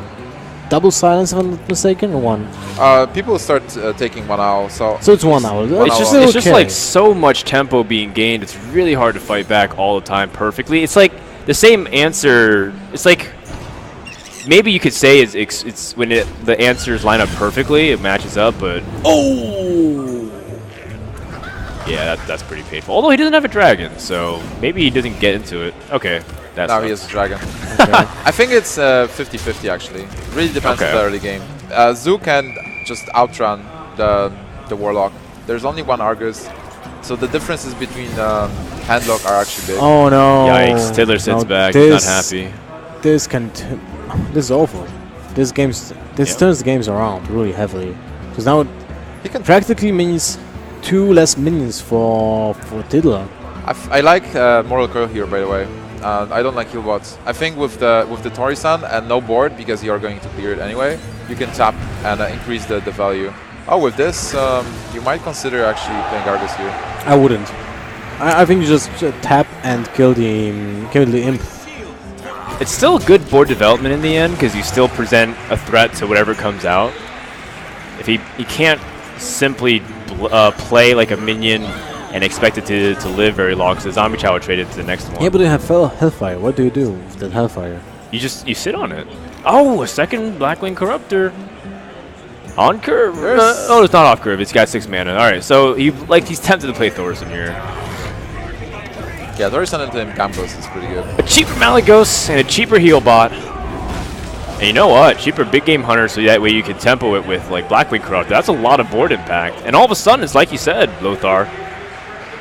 double silence, if I'm not mistaken, or 1? People start taking 1 hour, so it's 1 hour. It's just like so much tempo being gained. It's really hard to fight back all the time perfectly. It's like the same answer. It's like maybe you could say it's when the answers line up perfectly, it matches up, but yeah, that's pretty painful. Although he doesn't have a dragon, so maybe he doesn't get into it. Okay. Now he has a dragon. Okay. I think it's 50-50 actually. It really depends on the early game. Zoo can just outrun the Warlock. There's only 1 Argus, so the differences between handlock are actually big. Oh no! Yikes! Tiddler sits back. He's not happy. This is awful. This turns the games around really heavily, because now it practically means 2 less minions for Tiddler. I like Moral Coil here, by the way. I don't like healbots. I think with the Tori-san and no board, because you are going to clear it anyway, you can tap and increase the value. Oh, with this, you might consider actually playing Argus here. I wouldn't. I think you just tap and kill the imp. It's still good board development in the end, because you still present a threat to whatever comes out. If he can't simply play like a minion and expect it to live very long, because the Zombie Chow will trade it to the next one. Yeah, but they have Hellfire. What do you do with that Hellfire? You sit on it. Oh, a second Blackwing Corruptor. On curve? Oh, it's not off curve. It's got 6 mana. All right, so he's tempted to play Thorson here. Yeah, Thorson into Gambos is pretty good. A cheaper Malygos and a cheaper heal bot. And you know what? Cheaper Big Game Hunter, so that way you can tempo it with like Blackwing Corruptor. That's a lot of board impact. And all of a sudden, it's like you said, Lothar.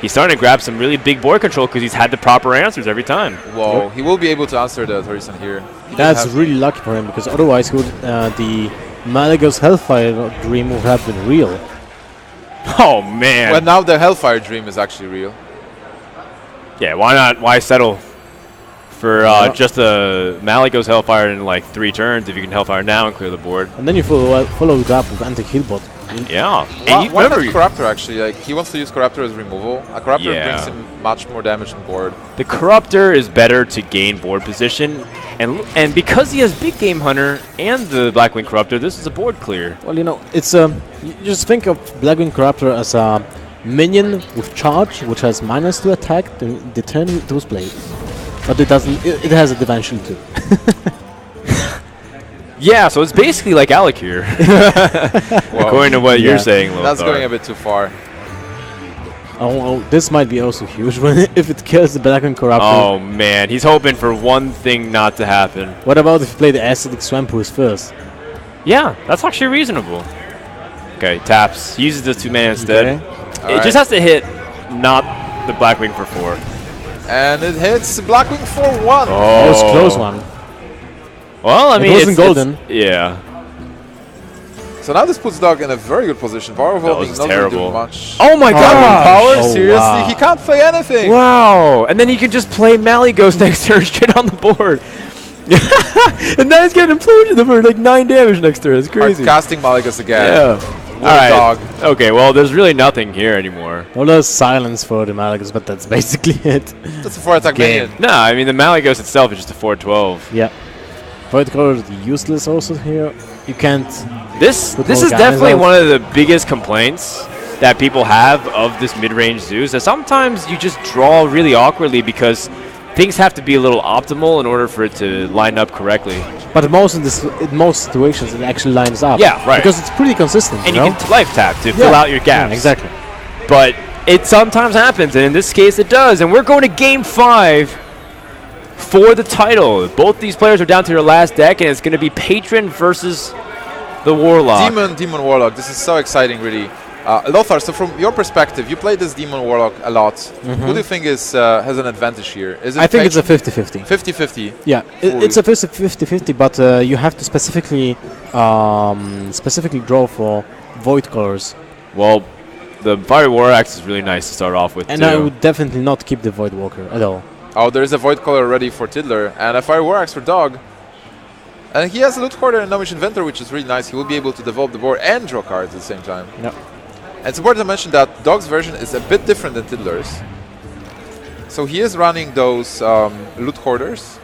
He's starting to grab some really big board control because he's had the proper answers every time. Whoa, he will be able to answer the Thorson here. That's really lucky for him, because otherwise the Malygos Hellfire dream would have been real. Oh, man. Well, now the Hellfire dream is actually real. Yeah, why not? Why settle for just a Malygos Hellfire in like 3 turns if you can Hellfire now and clear the board. And then you follow it up with anti-heal bot. Yeah. And Why not Corruptor, actually? Like, he wants to use Corruptor as removal. A Corruptor Yeah. brings him much more damage on board. The Corruptor is better to gain board position, and because he has Big Game Hunter and the Blackwing Corruptor, this is a board clear. Well, you know, it's you just think of Blackwing Corruptor as a minion with charge, which has -2 attack the turn it was played. But it doesn't. It has a defense shield too. Yeah, so it's basically like Alec here, according to what you're saying, Lothar. That's going a bit too far. Oh, this might be also huge if it kills the Blackwing Corruptor. Oh man, he's hoping for one thing not to happen. What about if you play the Acidic Swampus first? Yeah, that's actually reasonable. Okay, taps. Uses the 2 mana instead. Okay. It just has to hit, not the Blackwing for 4. And it hits Blackwing for 1. That was a close one. Well, I mean, wasn't golden. Yeah. So now this puts Dog in a very good position. Power That was Evolving not terrible. doing much. Oh my god! Power? Oh, Seriously? wow. He can't play anything. Wow! And then he can just play Malygos next turn straight on the board. And now he's getting implosion for like 9 damage next turn. It's crazy. Casting Malygos again. Yeah. What All a right. dog. Okay, well, there's really nothing here anymore. Well, there's silence for the Malygos, but that's basically it. That's a 4-attack Game. minion. No, I mean, the Malygos itself is just a 4/12. Yeah. Void Color is useless also here. You can't. This With is more guys definitely out. one of the biggest complaints that people have of this mid-range Zeus. That sometimes you just draw really awkwardly because things have to be a little optimal in order for it to line up correctly. But in most situations, it actually lines up. Yeah, right. Because it's pretty consistent. And you you know? can life tap to fill out your gaps. Yeah, exactly. But it sometimes happens, and in this case it does. And we're going to Game 5 for the title. Both these players are down to their last deck, and it's going to be Patron versus the Warlock. Demon Warlock. This is so exciting, really. Lothar, so from your perspective, you played this Demon Warlock a lot. Who do you think is has an advantage here? Is it I think it's a Patron? 50-50. 50-50. Yeah, it's a 50-50, but you have to specifically draw for Void Colors. Well, the Fire War Axe is really nice to start off with, And too. I would definitely not keep the Void Walker at all. Oh, there is a Void Color ready for Tiddler and a Fire War Axe for Dog. And he has a Loot Hoarder and Gnomish Inventor, which is really nice. He will be able to develop the board and draw cards at the same time. Yep. And it's important to mention that Dog's version is a bit different than Tiddler's. So he is running those Loot Hoarders.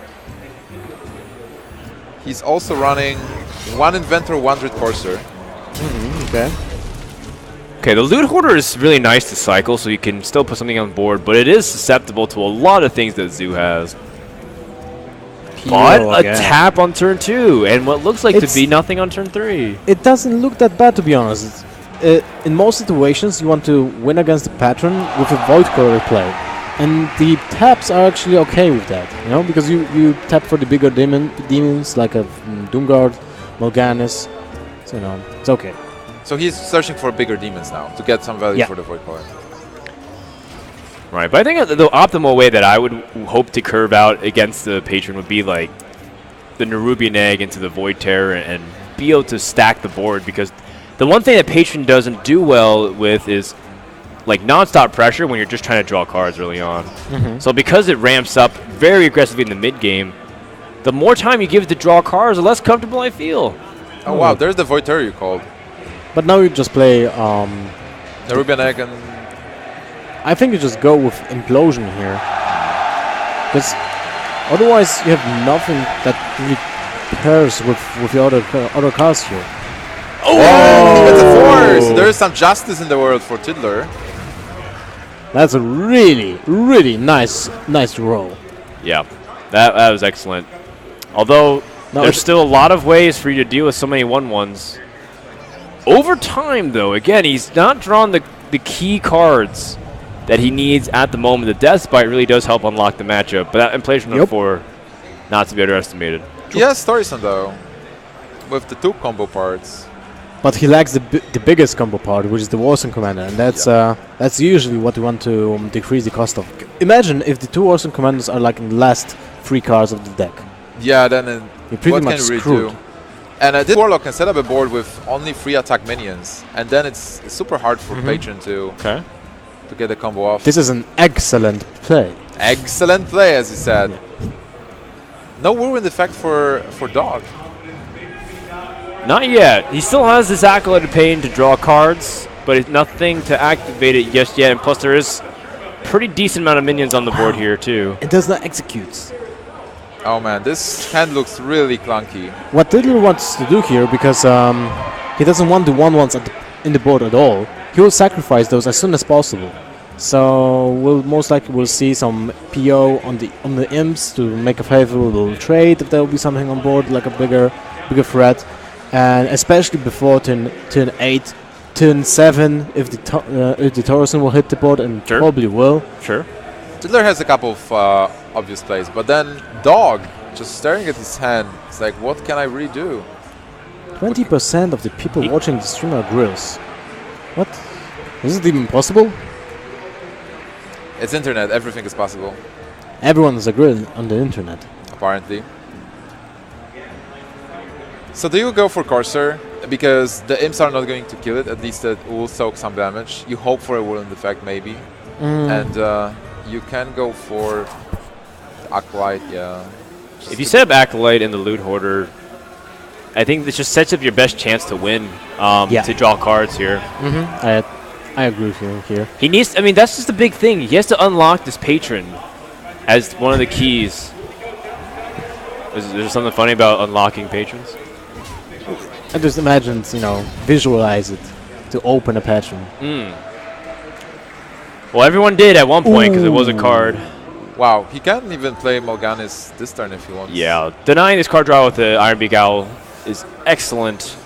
He's also running 1 Inventor, 1 Dread Courser. Okay. Okay, the Loot Hoarder is really nice to cycle, so you can still put something on board, but it is susceptible to a lot of things that Zoo has. But a tap on turn 2, and what looks like to It's- be nothing on turn 3. It doesn't look that bad, to be honest. In most situations, you want to win against the Patron with a Void Color play. And the taps are actually okay with that, you know, because you tap for the bigger demons like a Doomguard, Morganus, so you know, it's okay. So he's searching for bigger demons now to get some value Yeah. for the Void Color. Right, but I think the optimal way that I would hope to curve out against the Patron would be like the Nerubian Egg into the Void Terror and be able to stack the board, because the one thing that Patron doesn't do well with is like non-stop pressure when you're just trying to draw cards early on. So because it ramps up very aggressively in the mid-game, the more time you give it to draw cards, the less comfortable I feel. Oh wow, there's the Void Terror you called. But now you just play. The Rubian Egg and I think you just go with Implosion here, because otherwise you have nothing that really pairs with the other cards here. That's a 4! So there is some justice in the world for Tiddler. That's a really nice roll. Yeah, that was excellent. Although No, there's still a lot of ways for you to deal with so many 1/1s. Over time, though, again, he's not drawn the key cards that he needs at the moment. The Death Bite really does help unlock the matchup, but that inflation of 4, not to be underestimated. He has Storyson though, with the 2 combo parts. But he lacks the biggest combo part, which is the Warzone Commander, and that's usually what you want to decrease the cost of. Imagine if the 2 Warzone Commanders are like in the last 3 cards of the deck. Yeah, then You're pretty what much can you really screwed. do? And this Warlock can set up a board with only 3 attack minions, and then it's super hard for Patron to Okay. get the combo off. This is an excellent play. Excellent play, as you said. No whirlwind effect for Dog. Not yet. He still has this Acolyte Pain to draw cards, but it's nothing to activate it just yet. And plus, there is pretty decent amount of minions on the board here too. It does not execute. Oh man, this hand looks really clunky. What Tiddler wants to do here, because he doesn't want the 1/1s in the board at all, he will sacrifice those as soon as possible. So we'll most likely will see some PO on the imps to make a favorable trade if there will be something on board like a bigger threat, and especially before turn 8, turn 7 if the Taurusson will hit the board, and Sure. probably will. Sure. Tiddler has a couple of obvious plays, but then Dog just staring at his hand. It's like, what can I really do? 20% of the people watching the stream are grills. What? Is it even possible? It's internet. Everything is possible, Everyone is a grill on the internet. apparently. So do you go for Corsair? Because the imps are not going to kill it. At least it will soak some damage. You hope for a whirlwind effect, maybe. And you can go for Acolyte, yeah. If you set up Acolyte in the Loot Hoarder, I think this just sets up your best chance to win, to draw cards here. I agree with you here. He needs, I mean, that's just the big thing. He has to unlock this Patron as one of the keys. Is there something funny about unlocking patrons? I just imagine, visualize it to open a patron. Well, everyone did at one point because it was a card. Wow, he can't even play Mal'Ganis this turn if he wants. Yeah, denying this card draw with the Ironbeak Owl is excellent.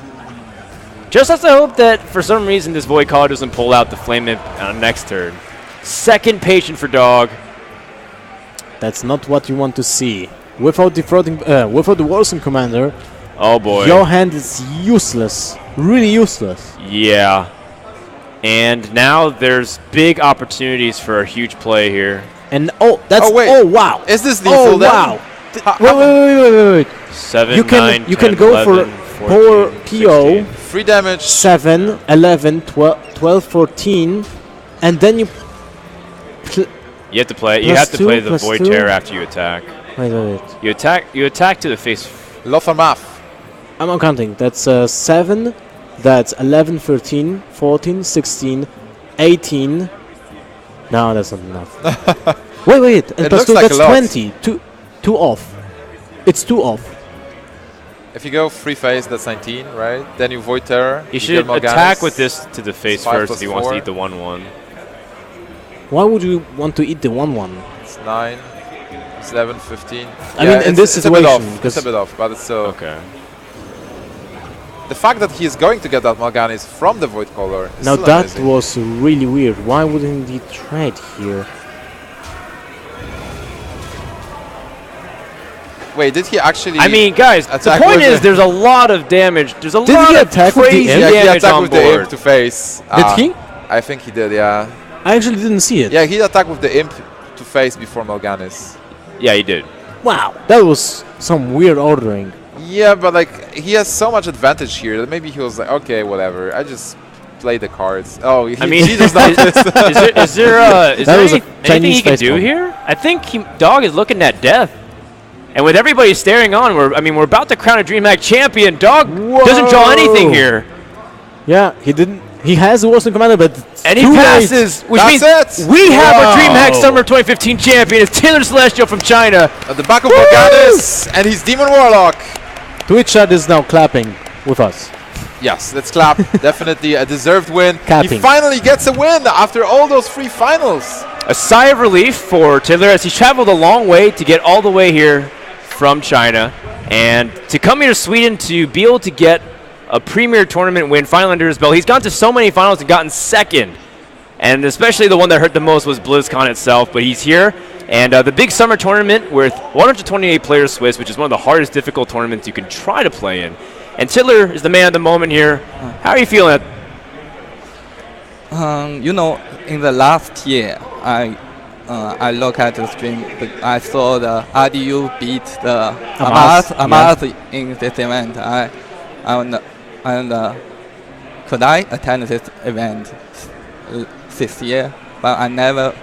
Just has to hope that for some reason this Void Caller doesn't pull out the Flame Imp on next turn. Second Patron for Dog. That's not what you want to see. Without the Warzone Commander, Oh boy. your hand is useless. Really useless. Yeah. And now there's big opportunities for a huge play here. And that's Oh, wait. oh wow. Is this lethal Oh then? wow. Ha- Wait. 7, You can 9, you 10, can go 11, for 14, power PO 16. 3 damage. 7, 11, 12, 14, and then you You have to play. You Plus have to two, play the plus Void two. Terror after you attack. wait. You attack to the face. Lothar Math. I'm not counting. That's 7, that's 11, 13, 14, 16, 18. No, that's not enough. wait. And It plus looks 2, like a that's lot. 20. 2 off. It's 2 off. If you go free phase, that's 19, right? Then you Void Terror. You get should Mal'Ganis. attack with this to the face 5 first plus if he wants to 4. eat the 1/1. Why would you want to eat the 1/1? It's 9, it's 11, 15. I mean, in this it's a bit off. situation, It's a bit off, but it's still... Okay. The fact that he is going to get that Mal'Ganis from the Void Caller is Now still that amazing. was really weird. Why wouldn't he trade here? Wait, did he actually... I mean, guys, the attack point with is the- there's a lot of damage. There's a Did lot he of attack with the crazy imp? yeah, he damage attacked on with the imp board. to face. Did he? I think he did, yeah. I actually didn't see it. Yeah, he attacked with the imp to face before Mal'Ganis. Yeah, he did. Wow, that was some weird ordering. Yeah, but like, he has so much advantage here that maybe he was like, okay, whatever, I just play the cards. Oh, he, I mean, he just noticed. is there That was a anything Chinese he can face do palm. here? I think Dog is looking at death. And with everybody staring on, we're about to crown a DreamHack champion. Dog doesn't draw anything Whoa. here. Yeah, he didn't. He has a Warzone Commander, but it's And he too late. passes, which That's means it. we have Whoa. our DreamHack Summer 2015 champion. It's Tiddlercelestial from China. At the back of Mal'Ganis, and he's Demon Warlock. Twitch chat is now clapping with us. Yes, let's clap. Definitely a deserved win. He Capping. finally gets a win after all those free finals. A sigh of relief for Tiddler as he traveled a long way to get all the way here from China. And to come here to Sweden to be able to get a premier tournament win finally under his belt. He's gone to so many finals and gotten second. And especially the one that hurt the most was BlizzCon itself. But he's here. And the big summer tournament with 128 players Swiss, which is one of the hardest difficult tournaments you can try to play in. And Tiddler is the man of the moment here. How are you feeling? In the last year, I look at the stream, but I saw the RDU beat the Amas in this event. Could I attend this event this year? But I never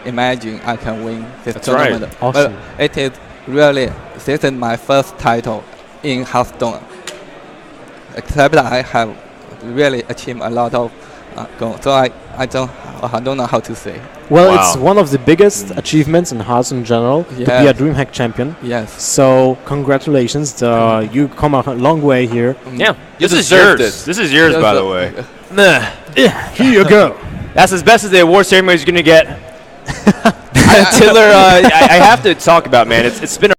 imagine I can win this That's right. tournament. Awesome. But it is really, this is my first title in Hearthstone. Except that I have really achieved a lot of goals. So I don't know how to say. Well, Wow. it's one of the biggest achievements in Hearthstone in general to be a Yes. DreamHack champion. Yes. So congratulations, you come a long way here. Yeah. You This is deserved yours. it. This is yours, by the way. Here you go. That's as best as the award ceremony is going to get. Tiddler, I have to talk about, man. It's been a